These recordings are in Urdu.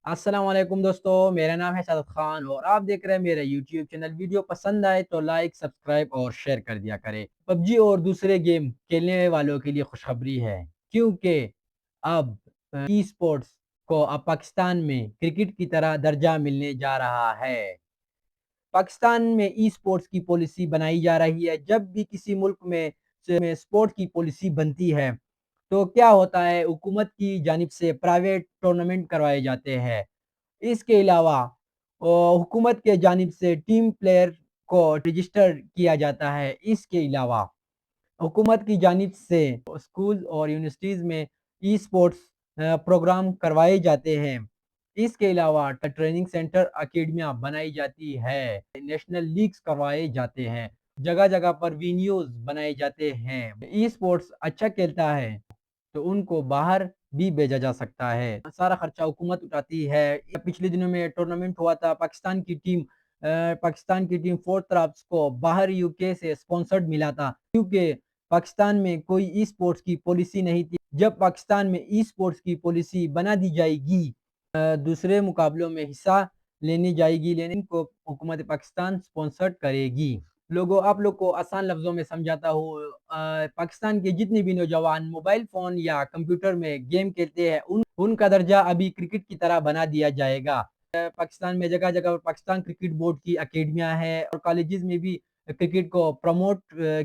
السلام علیکم دوستو، میرا نام ہے سعادت خان اور آپ دیکھ رہے ہیں میرا یوٹیوب چینل۔ ویڈیو پسند آئے تو لائک، سبسکرائب اور شیئر کر دیا کرے۔ پب جی اور دوسرے گیم کھیلنے والوں کے لیے خوشخبری ہے، کیونکہ اب ای سپورٹس کو اب پاکستان میں کرکٹ کی طرح درجہ ملنے جا رہا ہے۔ پاکستان میں ای سپورٹس کی پالیسی بنائی جا رہی ہے۔ جب بھی کسی ملک میں سپورٹ کی پالیسی بنتی ہے تو کیا ہوتا ہے، حکومت کی جانب سے پرائیویٹ ٹورنامنٹ کروائے جاتے ہیں۔ اس کے علاوہ حکومت کے جانب سے ٹیم پلیئر کو رجسٹر کیا جاتا ہے۔ اس کے علاوہ حکومت کی جانب سے اسکول اور یونیورسٹیز میں ای سپورٹس پروگرام کروائے جاتے ہیں۔ اس کے علاوہ ٹریننگ سینٹر، اکیڈمیاں بنائی جاتی ہے، نیشنل لیگز کروائے جاتے ہیں، جگہ جگہ پر وینیوز بنائے جاتے ہیں۔ ای سپورٹس اچھا کھیلتا ہے تو ان کو باہر بھی بھیجا جا سکتا ہے۔ سارا خرچہ حکومت اٹھاتی ہے۔ پچھلے دنوں میں ٹورنامنٹ ہوا تھا، پاکستان کی ٹیم فورتھ رابطس کو باہر یو کے سے سپانسرڈ ملا تھا، کیونکہ پاکستان میں کوئی ای سپورٹس کی پالیسی نہیں تھی۔ جب پاکستان میں ای سپورٹس کی پالیسی بنا دی جائے گی، دوسرے مقابلوں میں حصہ لینی جائے گی، لیکن کو حکومت پاکستان سپانسرڈ کرے گی۔ آپ لوگ کو آسان لفظوں میں سمجھاتا ہوں۔ پاکستان کے جتنے بھی نوجوان موبائل فون یا کمپیوٹر میں گیم کھیلتے ہیں، ان کا درجہ ابھی کرکٹ کی طرح بنا دیا جائے گا۔ پاکستان میں جگہ جگہ پاکستان کرکٹ بورڈ کی اکیڈمیاں ہیں اور کالجز میں بھی کرکٹ کو پروموٹ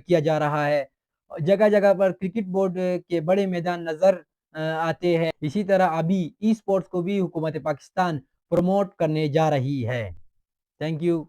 کیا جا رہا ہے۔ جگہ جگہ پر کرکٹ بورڈ کے بڑے میدان نظر آتے ہیں۔ اسی طرح ابھی ای سپورٹس کو بھی حکومت پاکستان پروموٹ کرنے جا رہی ہے۔ Thank you.